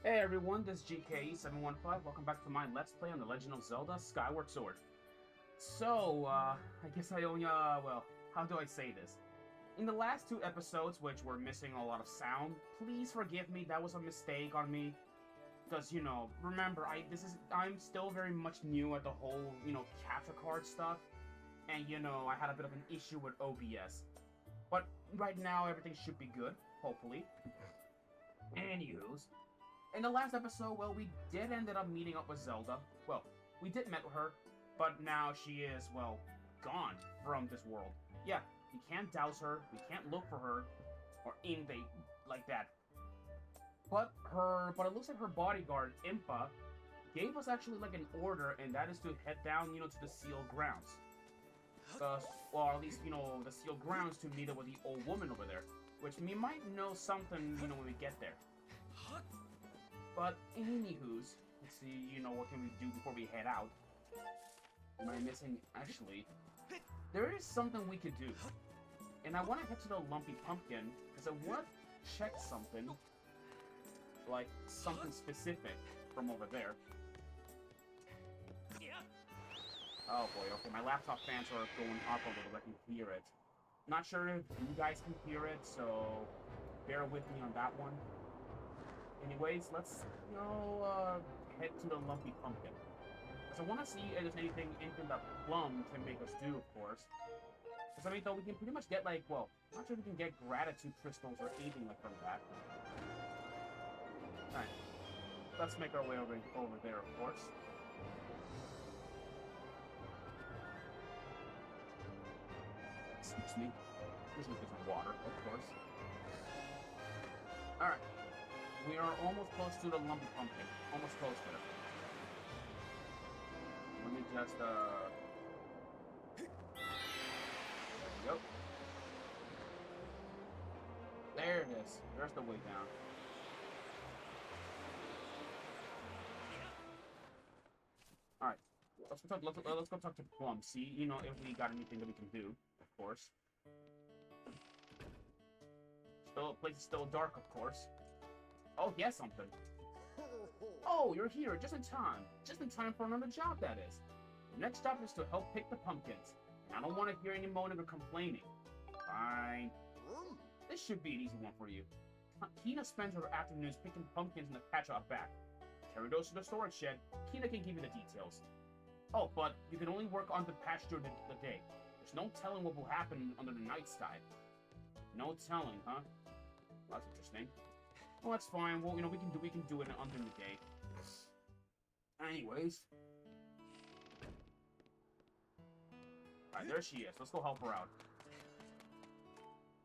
Hey everyone, this is GKE715. Welcome back to my Let's Play on The Legend of Zelda Skyward Sword. So, I guess I only, well, how do I say this? In the last two episodes, which were missing a lot of sound, please forgive me, that was a mistake on me. Because, remember, I'm still very much new at the whole, capture card stuff. And, I had a bit of an issue with OBS. But right now, everything should be good, hopefully. Anywho's, in the last episode, well, we did ended up meeting up with Zelda. Well, we did met with her, but now she is, well, gone from this world. Yeah, we can't douse her, we can't look for her, or anything like that. But it looks like her bodyguard, Impa, gave us actually like an order, and that is to head down, to the sealed grounds. Well, at least, the sealed grounds to meet up with the old woman over there. Which we might know something, when we get there. But anywho's, let's see, what can we do before we head out? Am I missing? Actually, there is something we could do. And I want to head to the Lumpy Pumpkin, because I want to check something, like something specific from over there. Oh boy, okay, my laptop fans are going up a little, I can hear it. Not sure if you guys can hear it, so bear with me on that one. Anyways, let's head to the Lumpy Pumpkin. Because I want to see if there's anything that Plum can make us do, of course. Because I mean, though, we can pretty much get, like, well, not sure if we can get gratitude crystals or anything like from that. Alright. Let's make our way over there, of course. Excuse me. Just need some water, of course. Alright. We are almost close to the Lumpy Pumpkin. Almost close to it. Let me just, There we go. There it is. There's the way down. Alright. Let's go talk to Plum. See, if we got anything that we can do, of course. The place is still dark, of course. Oh, he has something. Oh, you're here, just in time. Just in time for another job, that is. The next job is to help pick the pumpkins. I don't want to hear any moaning or complaining. Fine. This should be an easy one for you. Kina spends her afternoons picking pumpkins in the patch out back. Carry those to the storage shed. Kina can give you the details. Oh, but you can only work on the patch during the day. There's no telling what will happen under the night sky. No telling, huh? Well, that's interesting. Well, that's fine. Well, we can do it under the day. Anyways. Alright, there she is. Let's go help her out.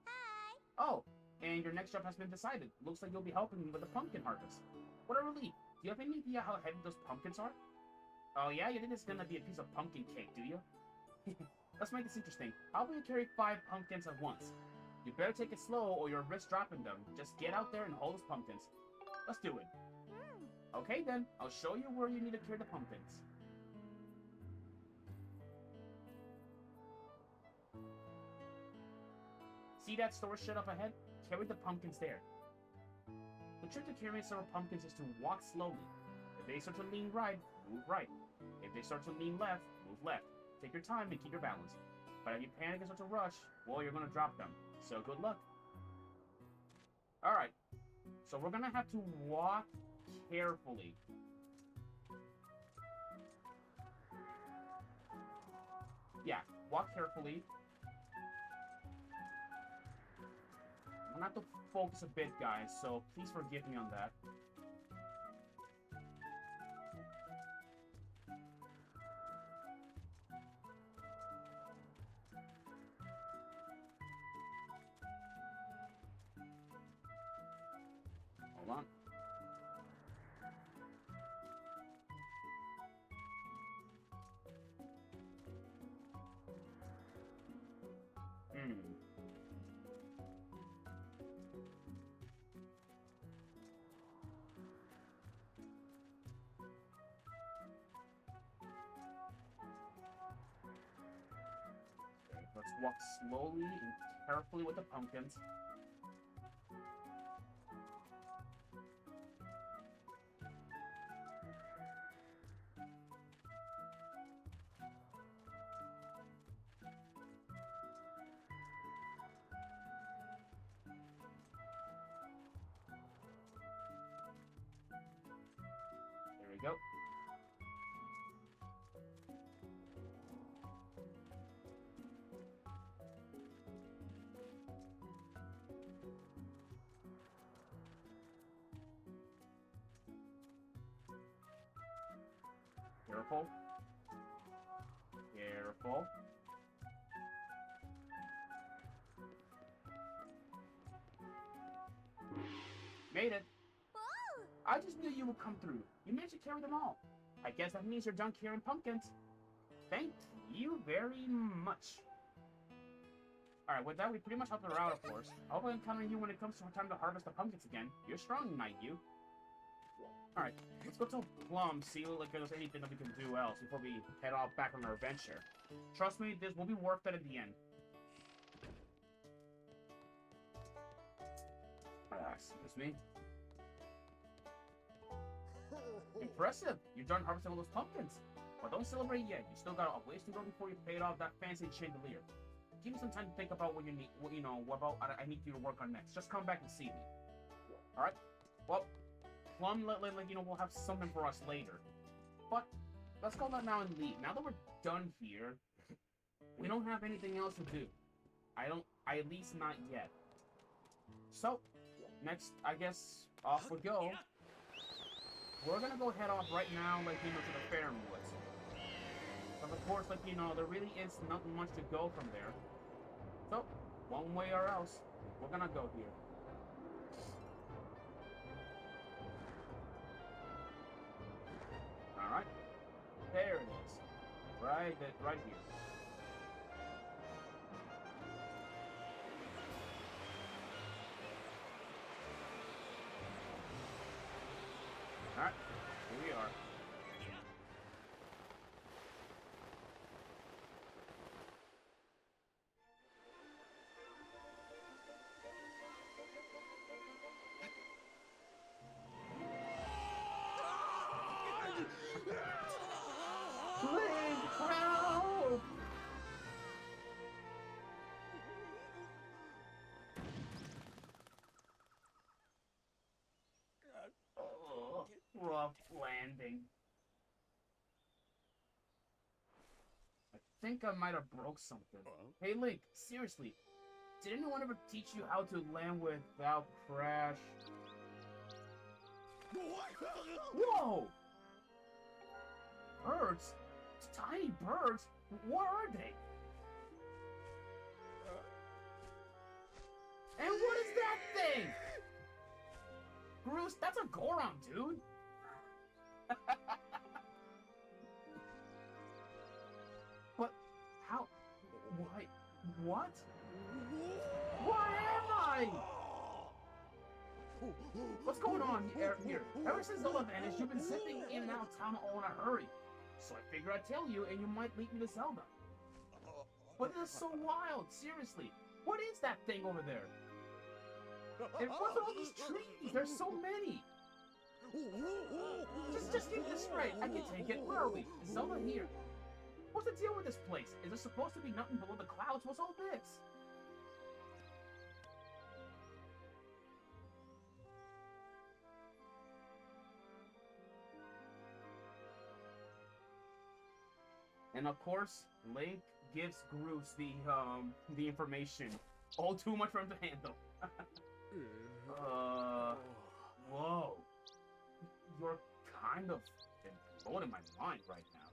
Hi! Oh, and your next job has been decided. Looks like you'll be helping me with the pumpkin harvest. What a relief. Do you have any idea how heavy those pumpkins are? Oh yeah? You think it's gonna be a piece of pumpkin cake, do you? Let's make this interesting. How about you carry 5 pumpkins at once? You better take it slow or you'll risk dropping them. Just get out there and hold those pumpkins. Let's do it. Okay then, I'll show you where you need to carry the pumpkins. See that storage shed up ahead? Carry the pumpkins there. The trick to carrying several pumpkins is to walk slowly. If they start to lean right, move right. If they start to lean left, move left. Take your time and keep your balance. But if you panic and start to rush, well, you're going to drop them. So good luck. Alright. So we're going to have to walk carefully. Yeah, walk carefully. I'm going to have to focus a bit, guys, so please forgive me on that. Hold on. Okay, let's walk slowly and carefully with the pumpkins. we go. Careful. Careful. Made it. I just knew you would come through. You managed to carry them all. I guess that means you're done carrying pumpkins. Thank you very much. Alright, with that, we pretty much helped her out, of course. I hope I encounter you when it comes to time to harvest the pumpkins again. You're strong, Knight, you. Alright, let's go tell Plum, see if there's anything that we can do else before we head off back on our adventure. Trust me, this will be worth it at the end. Excuse me. Impressive! You're done harvesting all those pumpkins. But don't celebrate yet. You still got a ways to go before you paid off that fancy chandelier. Give me some time to think about what you need. What I need you to work on next. Just come back and see me. All right. Well, Plum, we'll have something for us later. But let's go now and leave. Now that we're done here, we don't have anything else to do. At least not yet. So, next, I guess, off we go. We're gonna go head off right now, to the Fair Woods. But of course, there really is nothing much to go from there. So, one way or else, we're gonna go here. Alright. There it is. Right here. Alright, here we are. Link, help! Oh, rough landing. I think I might have broke something. Hey Link, seriously, did anyone ever teach you how to land without crash? Whoa! Birds? Tiny birds? What are they? And what is that thing? Bruce, that's a Goron, dude! But, how? Why? What? Where am I? What's going on here? Ever since Zelda vanished, you've been zipping in and out of town all in a hurry. So I figure I'd tell you, and you might lead me to Zelda. But this is so wild, seriously. What is that thing over there? And what's all these trees? There's so many. Just get this straight. I can take it. Where are we? Is Zelda here? What's the deal with this place? Is there supposed to be nothing below the clouds? What's all this? And of course, Link gives Groose the information. All too much for him to handle. Whoa. You're kind of blowing my mind right now.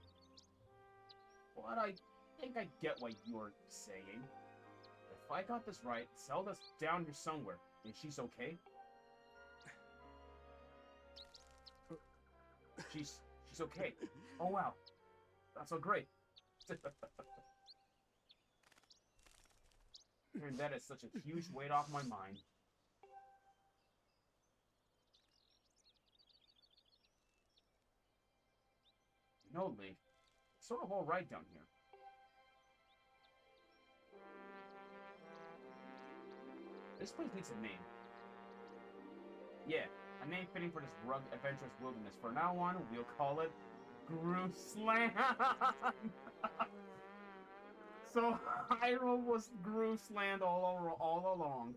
But I think I get what you're saying. If I got this right, Zelda's down here somewhere, and she's okay? She's okay. Oh wow. That's so great. And that is such a huge weight off my mind. You know, Link, it's sort of alright down here. This place needs a name. Yeah, a name fitting for this rugged, adventurous wilderness. From now on, we'll call it Grooseland. So Hyrule was Grooseland all along.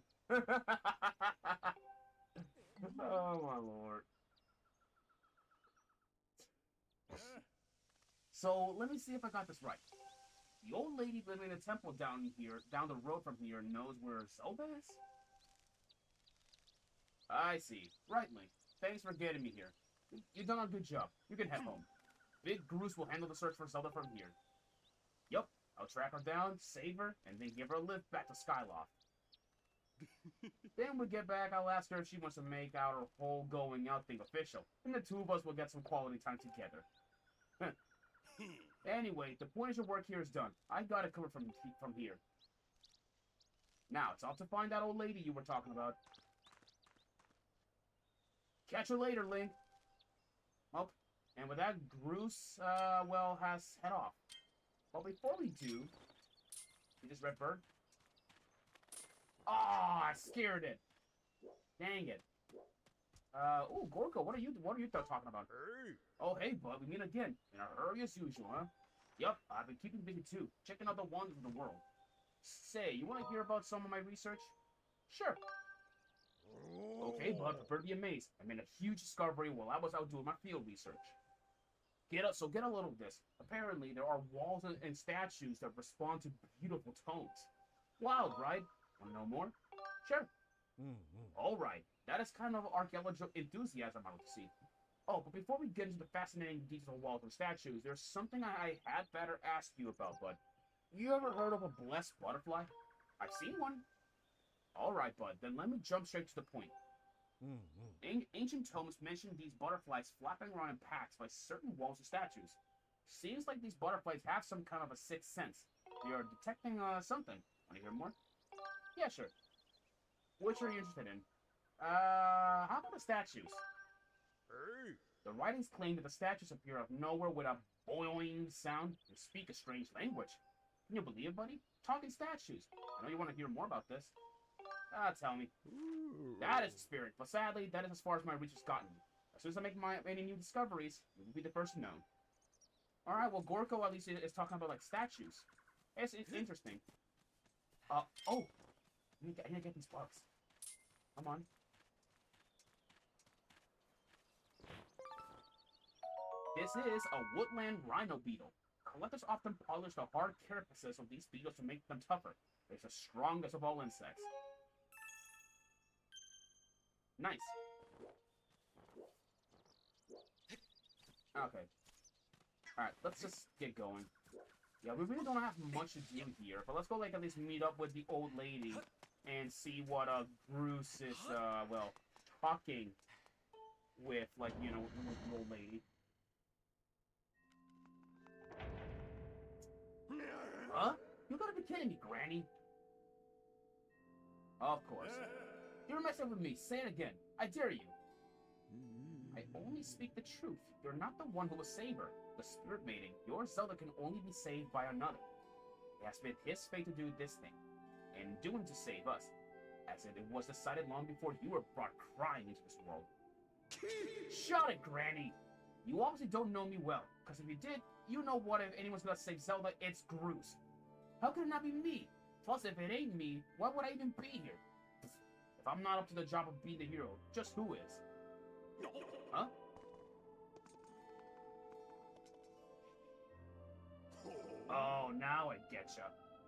Oh my lord. So, let me see if I got this right. The old lady living in the temple down the road from here, knows where Zelda is? I see. Right, Link. Thanks for getting me here. You've done a good job. You can head home. Big Groose will handle the search for Zelda from here. Yup, I'll track her down, save her, and then give her a lift back to Skyloft. Then when we get back, I'll ask her if she wants to make out her whole going out thing official, and the two of us will get some quality time together. Anyway, the point is your work here is done. I got it covered from here. Now, it's off to find that old lady you were talking about. Catch her later, Link. Oh, and with that, Groose, well, has head off. But before we do... See this red bird? Ah, I scared it. Dang it. Oh, Gorko, what are you talking about? Hey. Oh, hey, bud, we meet again. In a hurry as usual, huh? Yup, I've been keeping busy too, checking out the wonders of the world. Say, you want to hear about some of my research? Sure. Okay, bud, prepare to be amazed. I made a huge discovery while I was out doing my field research. Get a load of this. Apparently, there are walls and statues that respond to beautiful tones. Wild, right? Want to know more? Sure. Alright, that is kind of archaeological enthusiasm I want to see. Oh, but before we get into the fascinating details of walls and statues, there's something I had better ask you about, bud. You ever heard of a blessed butterfly? I've seen one. Alright, bud, then let me jump straight to the point. Ancient tomes mention these butterflies flapping around in packs by certain walls and statues. Seems like these butterflies have some kind of a sixth sense. They are detecting something. Want to hear more? Yeah, sure. Which are you interested in? How about the statues? Hey. The writings claim that the statues appear out of nowhere with a boing sound and speak a strange language. Can you believe it, buddy? Talking statues. I know you want to hear more about this. Tell me. That is the spirit, but sadly, that is as far as my reach has gotten me. As soon as I make any new discoveries, you will be the first to know. Alright, well, Gorko at least is talking about, like, statues. It's interesting. Oh! I need to get these bugs. Come on. This is a woodland rhino beetle. Collectors often polish the hard carapaces of these beetles to make them tougher. It's the strongest of all insects. Nice. Okay. Alright, let's just get going. Yeah, we really don't have much to do here, but let's go, like, at least meet up with the old lady and see what, Bruce is, well, talking with, like, you know, with the old lady. Huh? You gotta be kidding me, Granny. Of course. You're messing with me. Say it again. I dare you. I only speak the truth. You're not the one who will save her. The spirit maiden, your Zelda can only be saved by another. It has been his fate to do this thing, and doing to save us, as it was decided long before you were brought crying into this world. Shut it, Granny! You obviously don't know me well, because if you did, you know what if anyone's gonna save Zelda, it's Groose. How could it not be me? Plus, if it ain't me, why would I even be here? If I'm not up to the job of being the hero, just who is? Huh? Oh, now I getcha.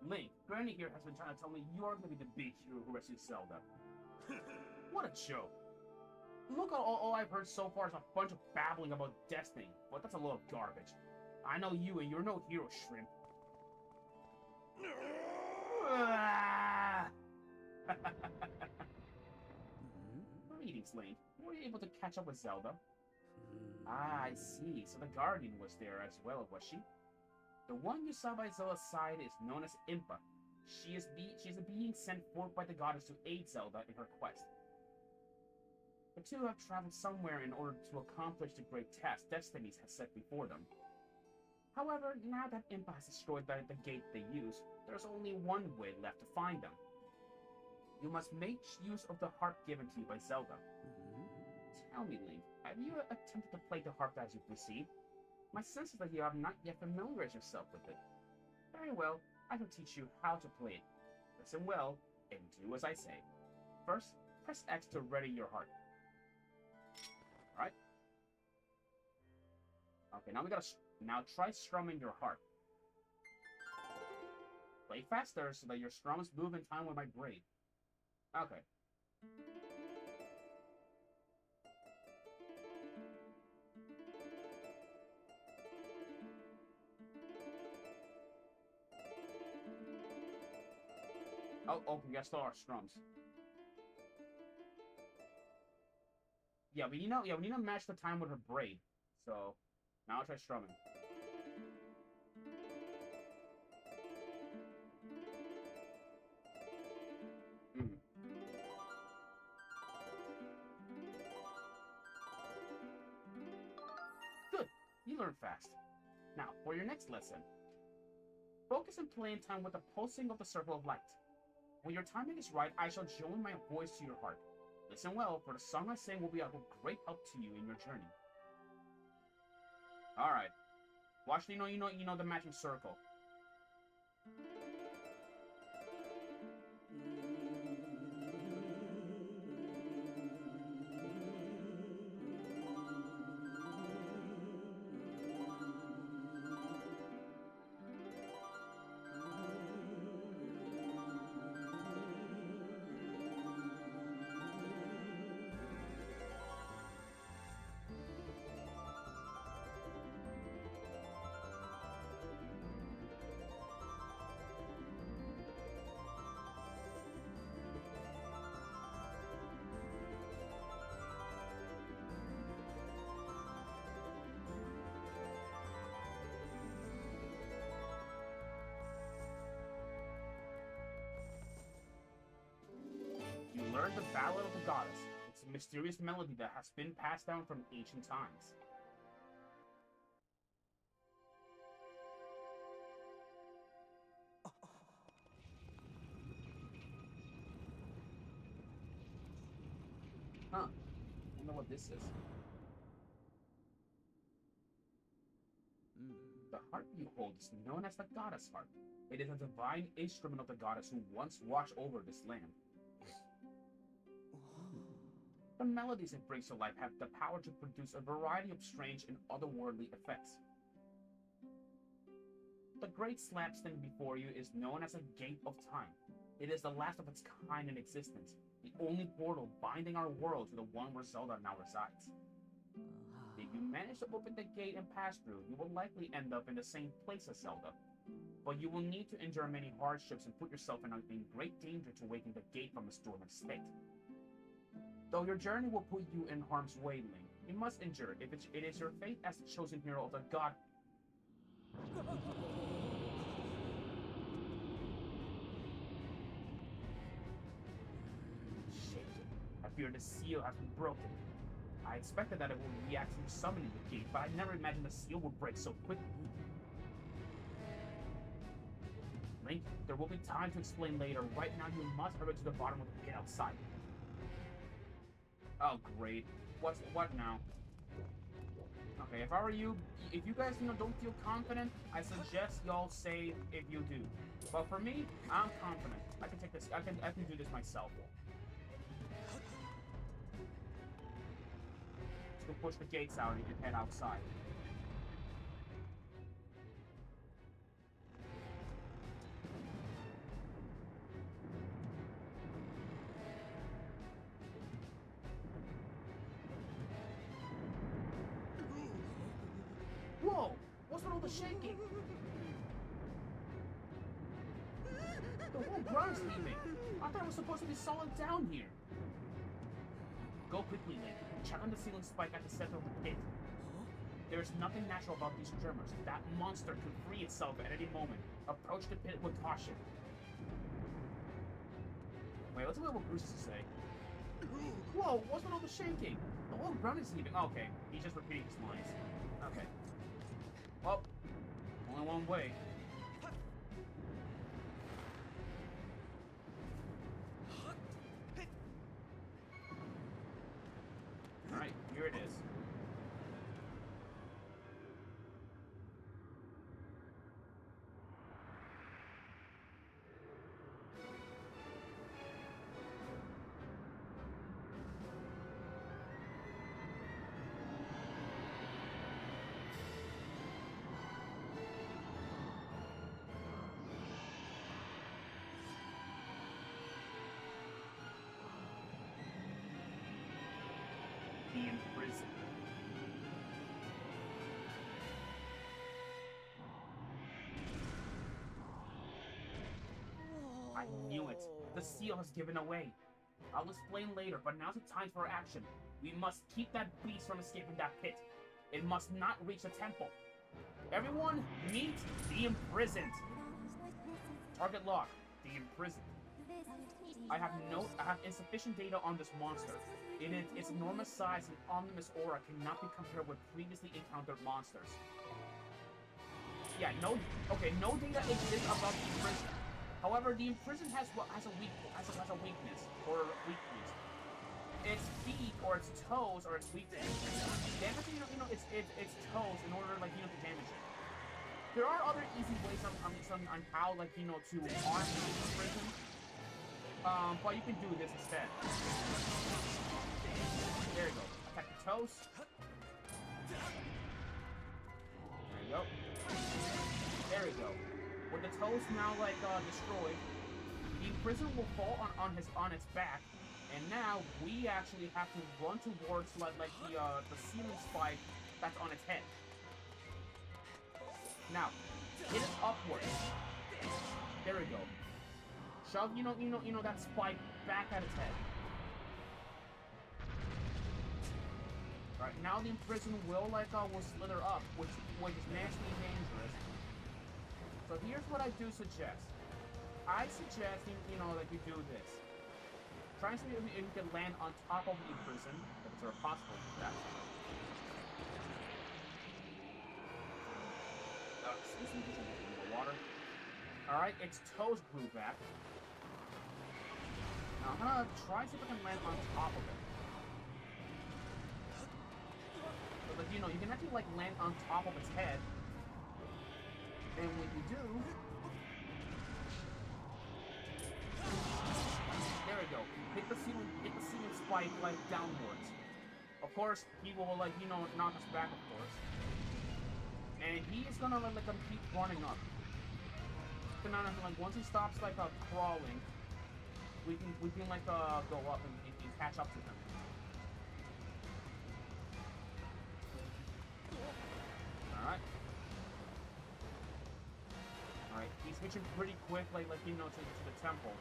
Link, Granny here has been trying to tell me you're gonna be the big hero who rescues Zelda. What a joke. Look at all I've heard so far is a bunch of babbling about destiny, but that's a load of garbage. I know you and you're no hero, Shrimp. Greetings, Link. Were you able to catch up with Zelda? Ah, I see. So the Guardian was there as well, was she? The one you saw by Zelda's side is known as Impa. She is a being sent forth by the goddess to aid Zelda in her quest. The two have traveled somewhere in order to accomplish the great task Destinies has set before them. However, now that Impa has destroyed the gate they use, there's only one way left to find them. You must make use of the harp given to you by Zelda. Tell me, Link, have you attempted to play the harp as you've received? My sense is that you have not yet familiarized yourself with it. Very well, I can teach you how to play it. Listen well, and do as I say. First, press X to ready your harp. Alright? Okay, now we gotta... Now try strumming your heart. Play faster so that your strums move in time with my braid. Okay. Oh, we gotta start our strums. Yeah, we need to match the time with her braid. So, now I'll try strumming. Good, you learn fast. Now, for your next lesson, focus and play in time with the pulsing of the circle of light. When your timing is right, I shall join my voice to your heart. Listen well, for the song I sing will be of great help to you in your journey. Alright. Watch, you know the matching circle. Learn the Ballad of the Goddess. It's a mysterious melody that has been passed down from ancient times. Huh. I don't know what this is. The harp you hold is known as the Goddess Harp. It is a divine instrument of the goddess who once watched over this land. The melodies it brings to life have the power to produce a variety of strange and otherworldly effects. The great slab standing before you is known as a Gate of Time. It is the last of its kind in existence, the only portal binding our world to the one where Zelda now resides. If you manage to open the gate and pass through, you will likely end up in the same place as Zelda. But you will need to endure many hardships and put yourself in great danger to waken the gate from its dormant state. Though your journey will put you in harm's way, Link, you must endure it if it is your fate as the chosen hero of the god. Shaking. I fear the seal has been broken. I expected that it would react to summoning the gate, but I never imagined the seal would break so quickly. Link, there will be time to explain later. Right now, you must hurry to the bottom of the pit outside. Oh, great. What now? Okay, if I were you, if you guys, don't feel confident, I suggest y'all save if you do. But for me, I'm confident. I can take this, I can do this myself. Just go push the gates out and head outside. Whoa! What's with all the shaking? The whole ground's leaving. I thought it was supposed to be solid down here. Go quickly, Link. Challenge the ceiling spike at the center of the pit. There's nothing natural about these tremors. That monster could free itself at any moment. Approach the pit with caution. Wait, let's see what Bruce has to say. Whoa, what's with all the shaking? The whole ground is leaving. Oh, okay, he's just repeating his lines. Okay. Well, only one way. Alright, here it is. The seal has given away. I'll explain later, but now's the time for action. We must keep that beast from escaping that pit. It must not reach the temple. Everyone, meet the imprisoned. Target lock, the imprisoned. I have insufficient data on this monster. Its enormous size and ominous aura cannot be compared with previously encountered monsters. Yeah, no data exists about the imprisoned. However, the imprisoned has a weakness or weakness. Its feet or its toes are its weakness. Damaging its toes in order to damage it. There are other easy ways on how to harm the imprisoned. But you can do this instead. There you go. Attack the toes. There you go. There we go. With the toes now destroyed, the imprisoned will fall on its back, and now we actually have to run towards the ceiling spike that's on its head. Now, hit it upwards. There we go. Shove that spike back at its head. Alright, now the imprisoned will slither up, which is nasty and dangerous. So here's what I do suggest. I suggest you do this. Try and see if you can land on top of the imprisoned, if it's possible with that. Excuse me, more water. Alright, its toes grew back. Now I'm gonna try and see if I can land on top of it. So you can actually land on top of its head. And when you do, there we go. Hit the ceiling spike downwards. Of course, he will knock us back, of course. And he is gonna keep running up. Once he stops crawling, we can go up and catch up to him. Alright. Alright, he's hitching pretty quick, to the temple.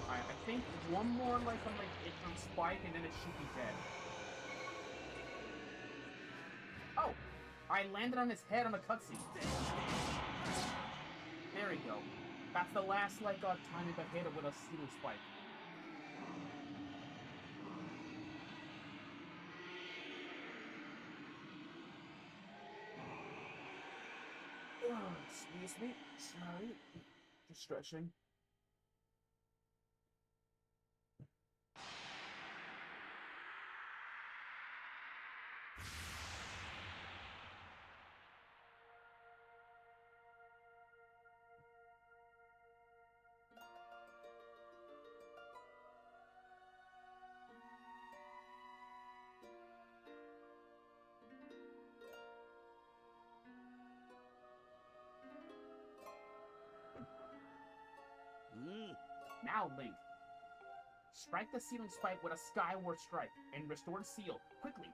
Alright, I think one more it from spike and then it should be dead. Oh! I landed on his head on the cutscene. There we go. That's the last time you got hit with a ceiling spike. Excuse me. Sorry. Just stretching. Now, Link. Strike the ceiling spike with a Skyward strike and restore the seal quickly.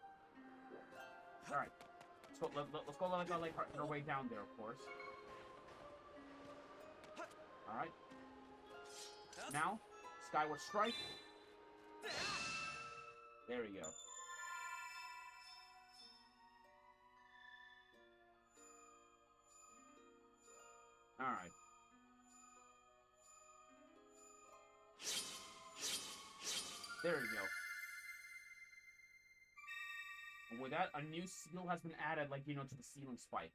All right. So let's go our way down there, of course. All right. Now, Skyward strike. There we go. All right. There we go. And with that, a new seal has been added, to the ceiling spike.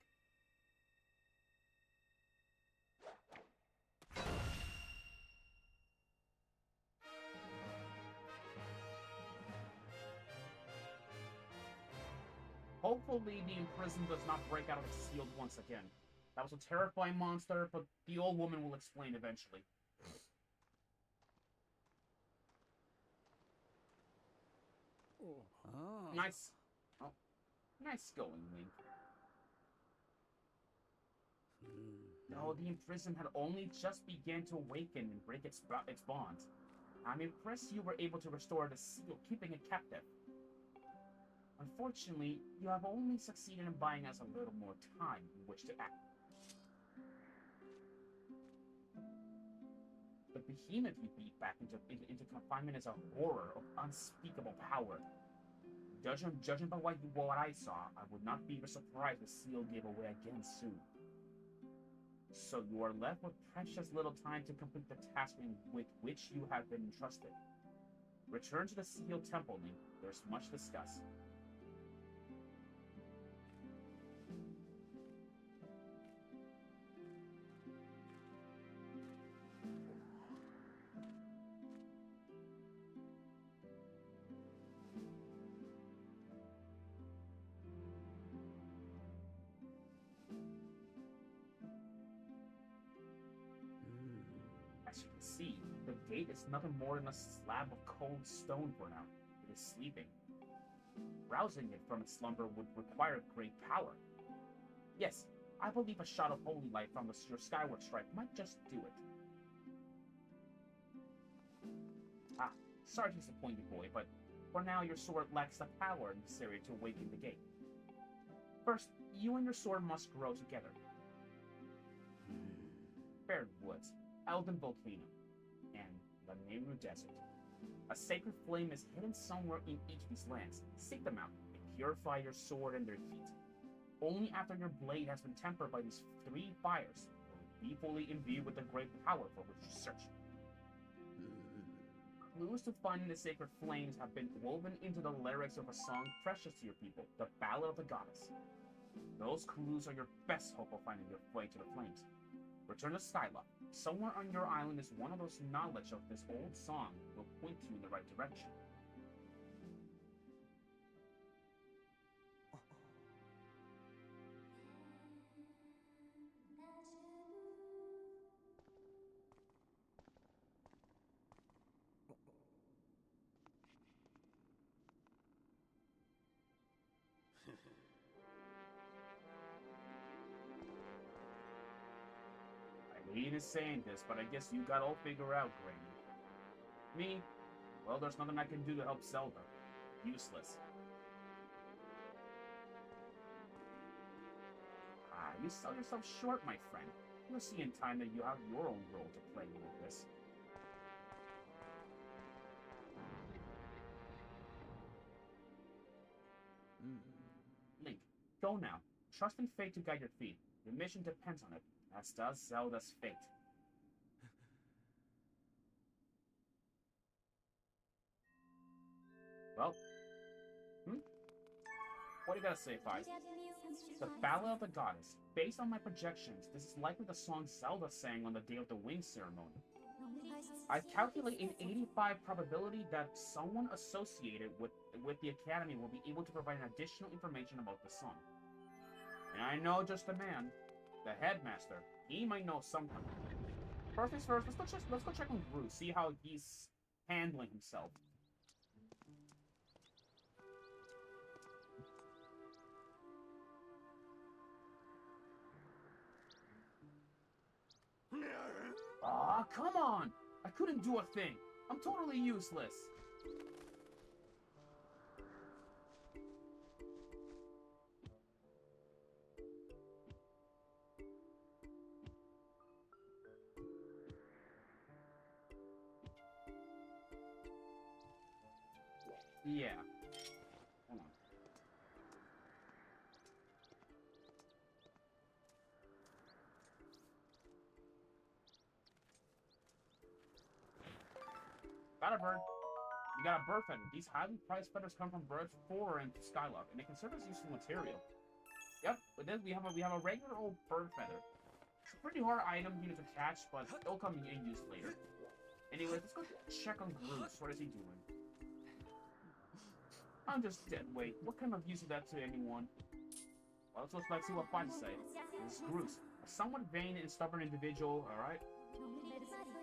Hopefully, the imprisoned does not break out of its shield once again. That was a terrifying monster, but the old woman will explain eventually. Oh. Nice. Oh, nice going, Link. No, the imprisoned had only just begun to awaken and break its bonds. I'm impressed you were able to restore the seal, keeping it captive. Unfortunately, you have only succeeded in buying us a little more time in which to act. The behemoth you beat back into confinement is a horror of unspeakable power. Judging by what I saw, I would not be surprised if Seal gave away again soon. So you are left with precious little time to complete the task with which you have been entrusted. Return to the Seal Temple, Link. There's much to discuss. As you can see, the gate is nothing more than a slab of cold stone for now. It is sleeping. Rousing it from its slumber would require great power. Yes, I believe a shot of holy light from your Skyward strike might just do it. Ah, sorry to disappoint you, boy, but for now your sword lacks the power necessary to awaken the gate. First, you and your sword must grow together. Bared Woods, Elden Volcano, and the Nehru Desert. A sacred flame is hidden somewhere in each of these lands. Seek them out and purify your sword and their heat. Only after your blade has been tempered by these 3 fires will it be fully imbued with the great power for which you search. Clues to finding the sacred flames have been woven into the lyrics of a song precious to your people, the Ballad of the Goddess. Those clues are your best hope of finding your way to the flames. Return to Skyloft. Somewhere on your island is one of those knowledge of this old song will point you in the right direction. He is saying this, but I guess you got all figured out, Granny. Me? Well, there's nothing I can do to help Zelda. Useless. Ah, you sell yourself short, my friend. You'll see in time that you have your own role to play with this. Link, go now. Trust in fate to guide your feet. Your mission depends on it. As does Zelda's fate. Well, what do you gotta say, Five? The Ballad of the Goddess. Based on my projections, this is likely the song Zelda sang on the day of the wing ceremony. I calculate an 85 probability that someone associated with the Academy will be able to provide additional information about the song. And I know just the man. The headmaster, he might know something. First things first, let's go check on Bruce, see how he's handling himself. Aw, come on! I couldn't do a thing. I'm totally useless. Yeah. Hold on. Got a bird. You got a bird feather. These highly prized feathers come from birds far into Skyloft, and they can serve as useful material. Yep, with this we have a regular old bird feather. It's a pretty hard item here to catch, but it'll come in use later. Anyways, let's go check on Bruce. What is he doing? I'm just dead weight. What kind of use is that to anyone? Well, let's see what Five say. This is Bruce, a somewhat vain and stubborn individual, alright?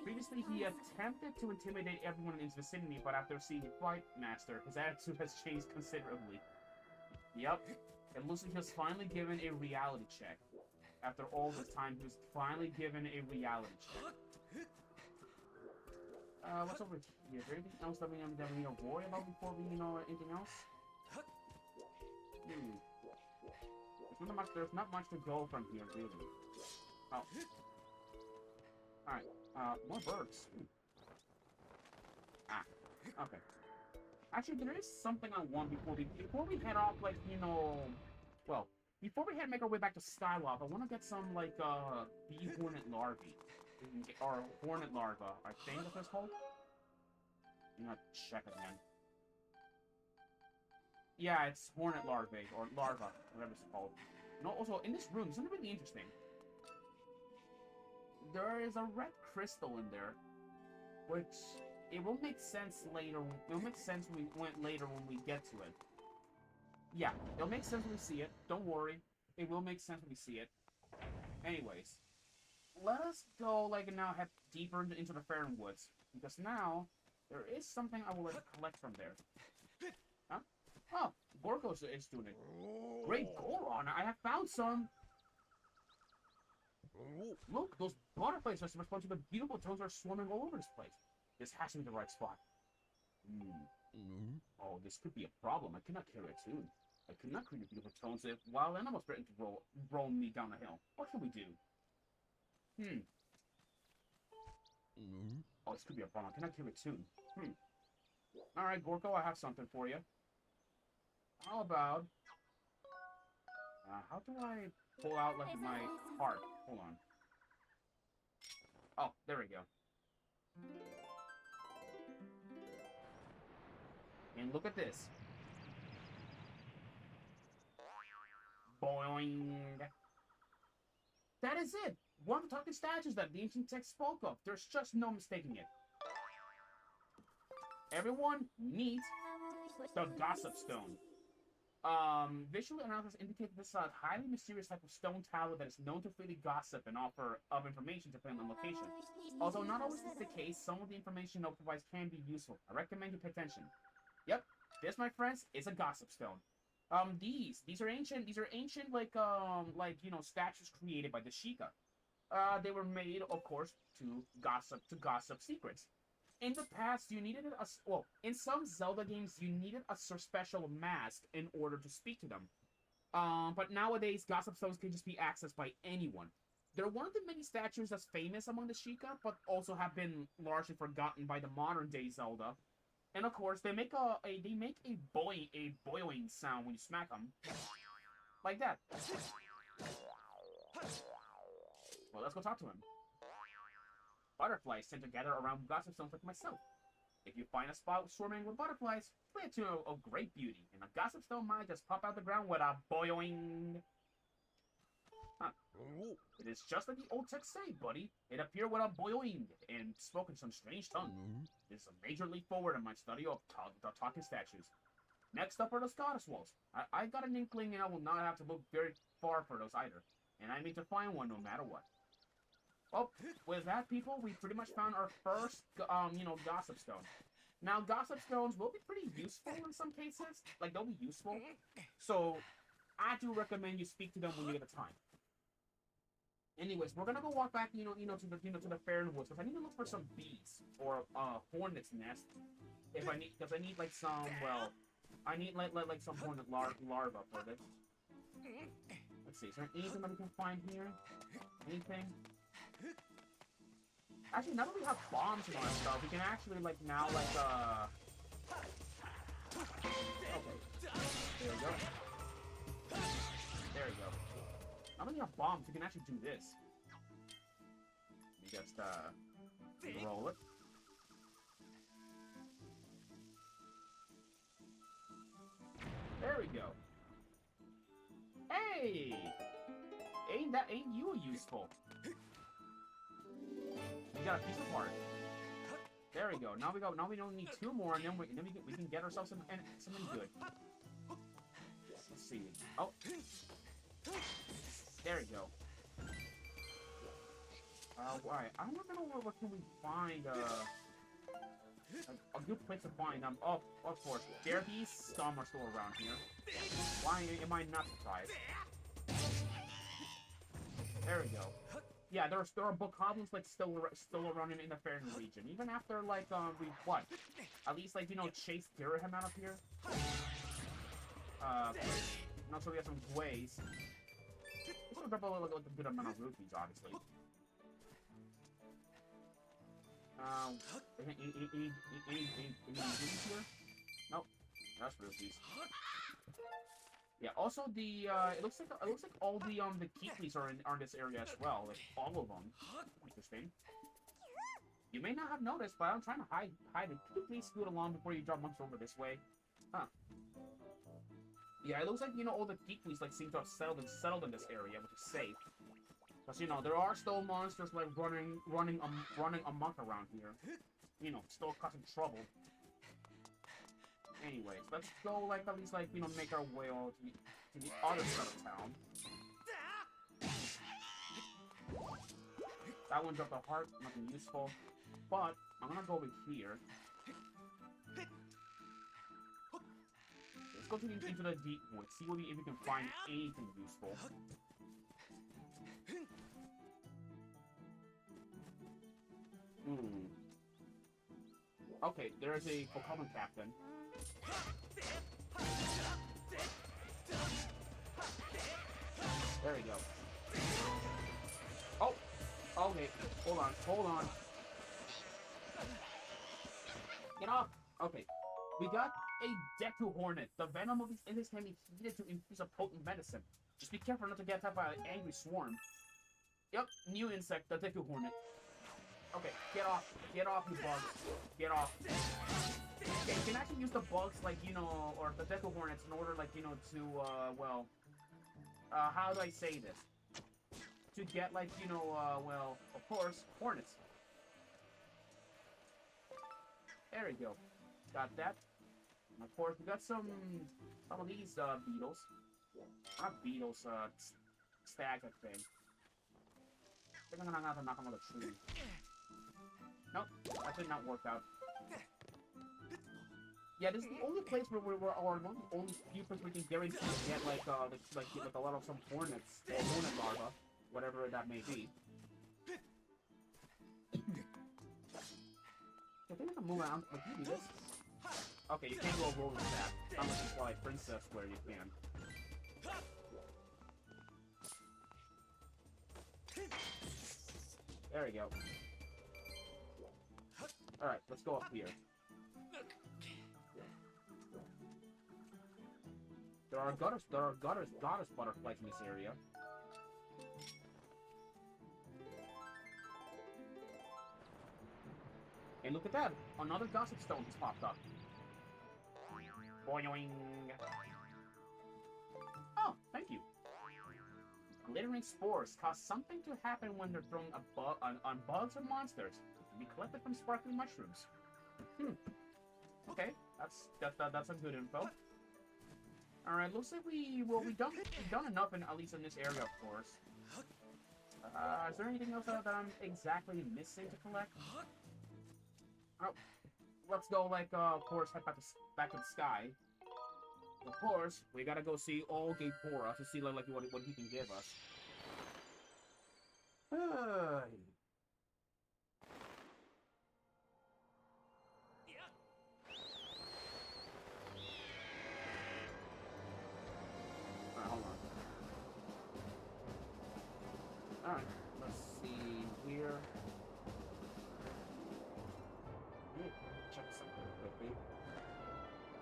Previously, he attempted to intimidate everyone in his vicinity, but after seeing Fight Master, his attitude has changed considerably. Yep, it looks like he was finally given a reality check. After all this time, he was finally given a reality check. What's over here? Is there anything else that we need to worry about before we know anything else? There's not much to go from here, really. Oh. Alright. More birds. Ah, okay. Actually, there is something I want before we head off, like, you know... Well, before we make our way back to Skyward, I want to get some, like, bee hornet larvae. Or hornet larva, I think that's what it's called. I'm gonna check it again. Yeah, it's hornet larvae, or larva, whatever it's called. No, also, in this room, something really interesting. There is a red crystal in there, which it will make sense later. It'll make sense later when we get to it. Yeah, it'll make sense when we see it. Don't worry, it will make sense when we see it. Anyways, let us go like now head deeper into the Faron Woods, because now there is something I would like to collect from there. Huh? Oh, Gorgo is doing it. Great Goron, I have found some. Look, those butterflies are responding to the beautiful tones are swarming all over this place. This has to be the right spot. Oh, this could be a problem. I cannot carry a tune. I could not create beautiful tones if wild animals threaten to roll me down the hill. What should we do? Oh, this could be a problem. I cannot carry a tune. Alright, Gorko, I have something for you. How about... how do I pull out, like, my heart? Hold on. Oh, there we go. And look at this. Boing. That is it! One of the talking statues that the ancient text spoke of. There's just no mistaking it. Everyone, meet the Gossip Stone. Visual analysis indicate this is a highly mysterious type of stone tower that is known to freely gossip and offer of information depending on location. Although not always is the case, some of the information it provides can be useful. I recommend you pay attention. Yep, this, my friends, is a Gossip Stone. These are ancient, like, you know, statues created by the Sheikah. They were made, of course, to gossip secrets. In the past, you needed in some Zelda games, you needed a special mask in order to speak to them. But nowadays, Gossip Stones can just be accessed by anyone. They're one of the many statues that's famous among the Sheikah, but also have been largely forgotten by the modern-day Zelda. And of course, they make a boing sound when you smack them, like that. Well, let's go talk to him. Butterflies tend to gather around Gossip Stones like myself. If you find a spot swarming with butterflies, play a tune of great beauty, and a Gossip Stone might just pop out the ground with a boing. Huh. It is just like the old text say, buddy. It appeared with a boing and spoke in some strange tongue. This is a major leap forward in my study of the talking statues. Next up are the Goddess Walls. I got an inkling, and I will not have to look very far for those either. And I mean to find one no matter what. Well, with that, people, we pretty much found our first, you know, Gossip Stone. Now, Gossip Stones will be pretty useful in some cases. Like, they'll be useful. So, I do recommend you speak to them when you get the time. Anyways, we're gonna go walk back, to the Faron Woods, because I need to look for some bees or hornet's nest. Because I need like some, well, I need like some hornet larva for this. Let's see, is there anything that we can find here? Anything? Actually, now that we have bombs and all that stuff, we can actually like now okay. There we go. There we go. Now that we have bombs, we can actually do this. You just roll it. There we go. Hey! Ain't you useful? We got a piece of heart. There we go. Now we don't need two more, and then we can get ourselves something good. Let's see. Oh. There we go. Alright. I don't know what can we find, a good place to find them. Oh, of course. There these scum are still around here. Why am I not surprised? There we go. Yeah, there are bokoblins like still around in the Faron region. Even after like we at least like chase Girahim out of here. And also we have some Gways. This will drop a good amount of rupees, obviously. Any rupees here? Nope. That's rupees. Yeah. Also, it looks like all the Keekleys are in this area as well. Like all of them. Interesting. You may not have noticed, but I'm trying to hide it. Could you please scoot along before you drop monks over this way? Huh. Yeah, it looks like, all the Keekleys, like, seem to have settled in this area, which is safe. Because, there are still monsters, like, running amok around here. Still causing trouble. Anyways, let's go, like, at least, like, make our way to the other side of town. That one dropped a heart, nothing useful. But, I'm gonna go over here. Let's go into the deep woods, see if we can find anything useful. Okay, there's a Pokemon captain. There we go. Oh! Okay, hold on. Get off! Okay. We got a Deku Hornet. The venom of these insects can be heated to infuse a potent medicine. Just be careful not to get attacked by an angry swarm. Yep, new insect, the Deku Hornet. Okay, get off, you bugs. Get off. Okay, you can actually use the bugs, like, or the Deku Hornets in order, like, how do I say this? To get, like, of course, Hornets. There we go. Got that. And of course, we got some of these, beetles. Not beetles, stags, I think. I think I'm gonna have to knock them on the tree. Nope, that did not work out. Yeah, this is the only place where we're one of the only few places we can guarantee to get, like a lot of some hornets, or hornet larva, whatever that may be. I think I can move around. Like, you do this. Okay, you can't go rolling with that. Unless you fly Princess where you can. There we go. Alright, let's go up here. There are goddess butterflies in this area. And look at that! Another gossip stone just popped up. Boing! Oh, thank you. Glittering spores cause something to happen when they're thrown on bugs or monsters. It can be collected from sparkling mushrooms. Okay, that's some good info. Alright, looks like we've done enough at least in this area, of course. Is there anything else that I'm exactly missing to collect? Oh, let's go, like, of course, head back to the sky. Of course, we gotta go see old Gapora to see, like what he can give us. Alright, hold on. Alright, let's see here. Check something quickly.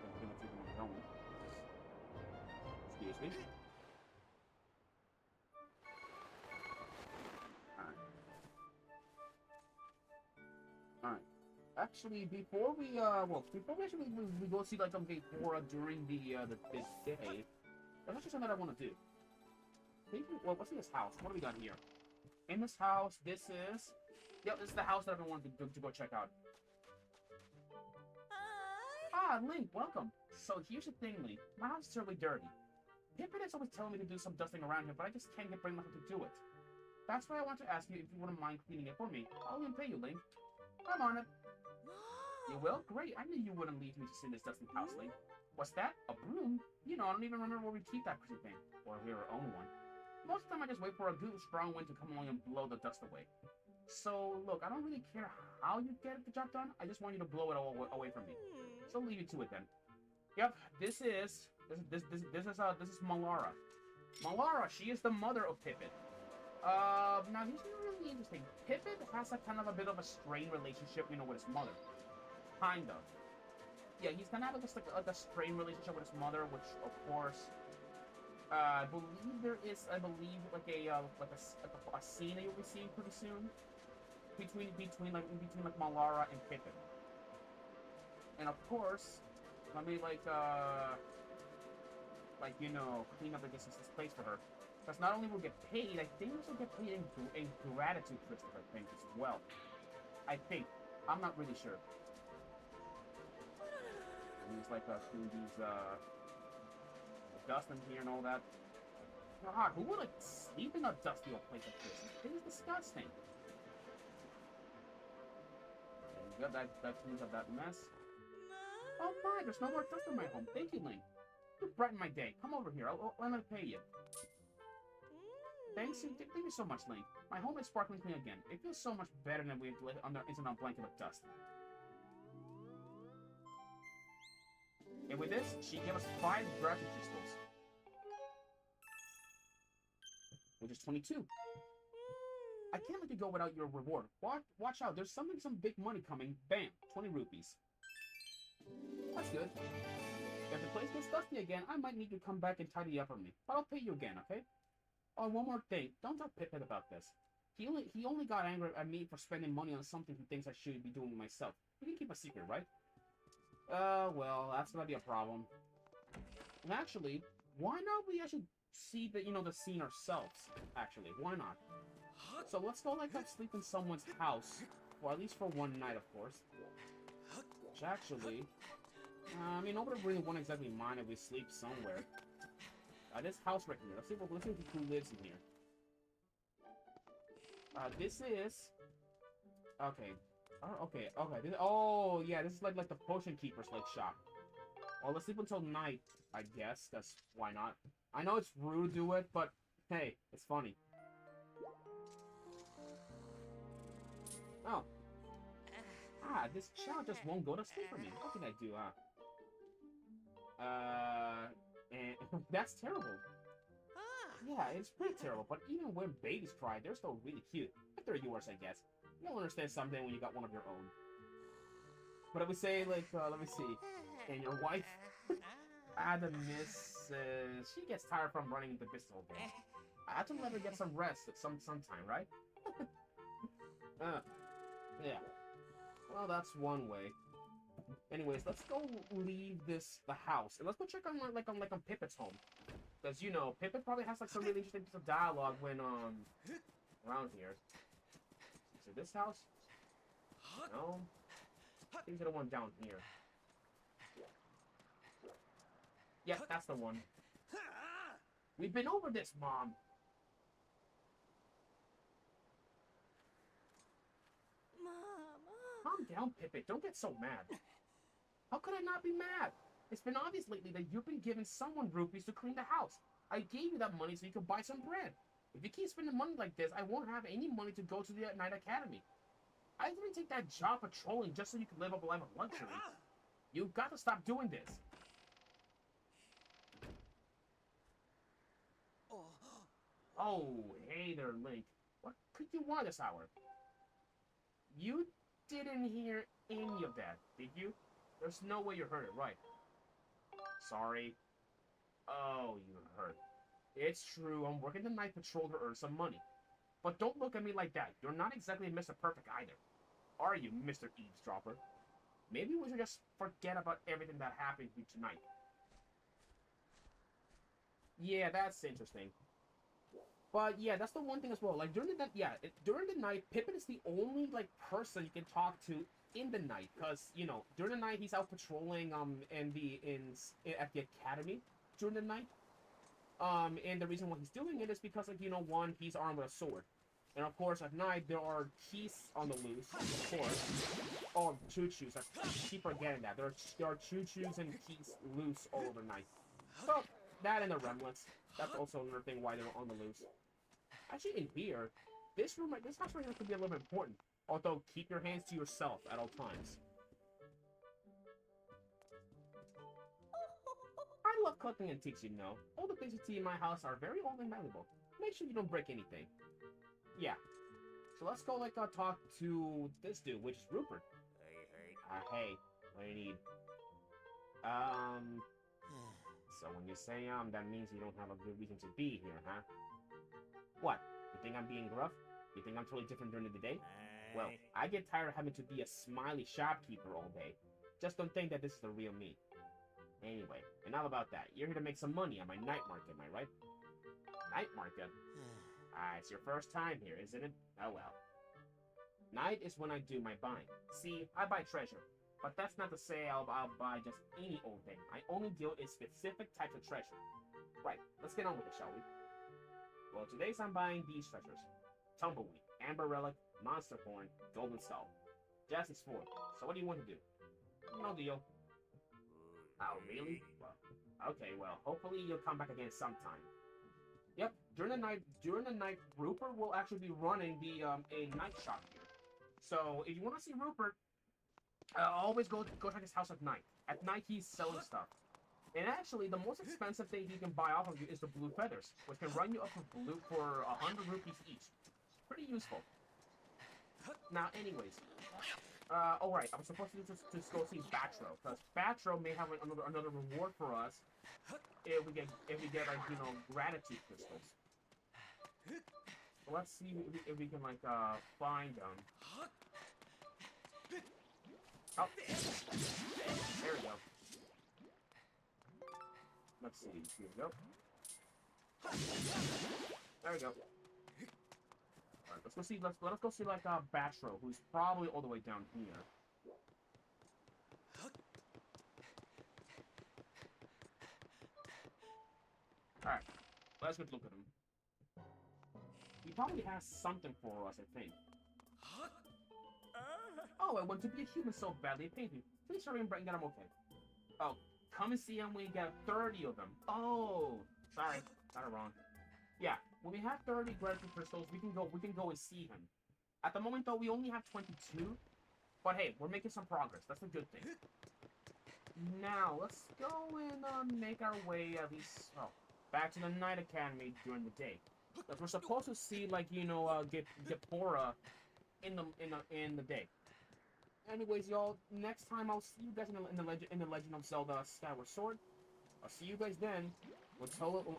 I'm gonna take my own. Excuse me. Alright. Actually, before we go see like some Gapora during the this day, there's actually something I want to do. Well, what's in this house? What do we got here? In this house, this is the house that I've been wanting to go check out. Ah, Link, welcome. So here's the thing, Link. My house is terribly dirty. Pippin is always telling me to do some dusting around here, but I just can't bring myself to do it. That's why I want to ask you if you wouldn't mind cleaning it for me. I'll even pay you, Link. I'm on it. You will? Great. I knew you wouldn't leave me to sit in this dusty house, Link. What's that? A broom? I don't even remember where we keep that pretty thing. Or we own one. Most of the time I just wait for a good strong wind to come along and blow the dust away. So, look, I don't really care how you get the job done. I just want you to blow it all away from me. So leave you to it then. Yep, this is Malara. Malara, she is the mother of Pippin. Now he's really interesting. Pippin has a kind of a bit of a strained relationship, you know, with his mother. Kind of. Yeah, he's kind of having just like a strained relationship with his mother, which, of course, I believe there is, like a scene that you'll be seeing pretty soon between Malara and Pippin. And of course, let me you know, clean up this place for her. Because not only will get paid, I think this will get paid in gratitude for her things as well. I think. I'm not really sure. And he's like doing these dust in here and all that. God, who would like sleep in a dusty old place like this? This is disgusting. And you got that cleans up that mess. Oh my, there's no more dust in my home. Thank you, Link. You brighten my day. Come over here. I'll pay you. Thank you so much, Link. My home is sparkling clean again. It feels so much better than we had to live under a blanket of dust. And with this, she gave us 5 gratitude crystals. Which is 22. I can't let you go without your reward. Watch out, there's some big money coming. Bam, 20 rupees. That's good. If the place gets dusty again, I might need you to come back and tidy up for me. But I'll pay you again, okay? Oh, one more thing. Don't tell Pippin about this. He only got angry at me for spending money on something he thinks I should be doing myself. We can keep a secret, right? Well, that's gonna be a problem. And actually, why not we actually see the scene ourselves? Actually, why not? So let's go sleep in someone's house, or at least for one night, of course. Which actually, I mean, nobody really won't exactly mind if we sleep somewhere. This house right here. Let's see who lives in here. This is... Okay. Okay. Oh, yeah, this is like the potion keeper's shop. Well, let's sleep until night, I guess. That's why not. I know it's rude to do it, but hey, it's funny. Oh. This child just won't go to sleep for me. What can I do, and that's terrible. Yeah, it's pretty terrible, but even when babies cry, they're still really cute. But they're yours, I guess. You'll understand someday when you got one of your own. But I would say, let me see. And your wife? The missus, she gets tired from running into business all day. I have to let her get some rest at sometime, right? Yeah. Well, that's one way. Anyways, let's go leave the house, and let's go check on on Pippin's home, because Pippin probably has some really interesting piece of dialogue when around here. Is it this house? No. These are the one down here. Yes, that's the one. We've been over this, Mom. Calm down, Pippin. Don't get so mad. How could I not be mad? It's been obvious lately that you've been giving someone rupees to clean the house. I gave you that money so you could buy some bread. If you keep spending money like this, I won't have any money to go to the night academy. I didn't take that job patrolling just so you could live up a life of luxury. You've got to stop doing this. Oh, hey there, Link. What could you want this hour? You didn't hear any of that, did you? There's no way you heard it, right? Sorry. Oh, you heard. It's true, I'm working the night patrol to earn some money. But don't look at me like that. You're not exactly Mr. Perfect either. Are you, Mr. Eavesdropper? Maybe we should just forget about everything that happened to you tonight. Yeah, that's interesting. But yeah, that's the one thing as well. During the night, Pippin is the only person you can talk to in the night, because during the night he's out patrolling at the academy during the night. And the reason why he's doing it is because one, he's armed with a sword, and of course at night there are keys on the loose. Of course, oh, choo-choos. I keep forgetting that there are choo-choos and keys loose all over night. So that and the remnants. That's also another thing why they're on the loose. Actually, in here, this house right here could be a little bit important. Although, keep your hands to yourself at all times. I love collecting antiques, All the things you see in my house are very old and valuable. Make sure you don't break anything. Yeah. So let's go, like, talk to this dude, which is Rupert. Hey. Hey, what do you need? So when you say, that means you don't have a good reason to be here, huh? What? You think I'm being gruff? You think I'm totally different during the day? Well, I get tired of having to be a smiley shopkeeper all day. Just don't think that this is the real me. Anyway, enough about that. You're here to make some money on my night market, am I right? Night market? It's your first time here, isn't it? Oh well. Night is when I do my buying. See, I buy treasure. But that's not to say I'll buy just any old thing. I only deal in specific types of treasure. Right, let's get on with it, shall we? Well, today's I'm buying these treasures. Tumbleweed, Amber Relic, Monster Horn, Golden Skull. Jesse's Ford. So what do you want to do? No deal. Oh, really? Well, okay, well, hopefully you'll come back again sometime. Yep, during the night, Rupert will actually be running the a night shop here. So if you want to see Rupert, always go check his house at night. At night, he's selling stuff. And actually, the most expensive thing he can buy off of you is the blue feathers, which can run you up for 100 rupees each. Pretty useful. Now, anyways, all right, I'm supposed to just go see Batro, because Batro may have another reward for us if we get like, you know, gratitude crystals. So let's see if we can like find them. Oh, there we go. Let's see. Here we go. There we go. Alright, let's go see. Let's go see like Batro, who's probably all the way down here. Alright, let's go look at him. He probably has something for us, I think. Oh, I want to be a human so badly. Thank you. Please hurry and bring that I'm okay. Oh, come and see him when you get 30 of them. Oh, sorry, got it wrong. Yeah, when we have 30 gratitude crystals, we can go and see him. At the moment, though, we only have 22. But hey, we're making some progress. That's a good thing. Now, let's go and make our way at least back to the Night Academy during the day. Because we're supposed to see, like, you know, get Pora in the day. Anyways, y'all, next time I'll see you guys in the Legend of Zelda Skyward Sword. I'll see you guys then. Until then.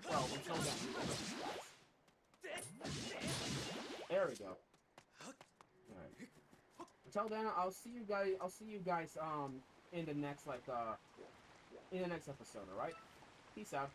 There we go. Alright. Until then, I'll see you guys in the next episode, alright? Peace out.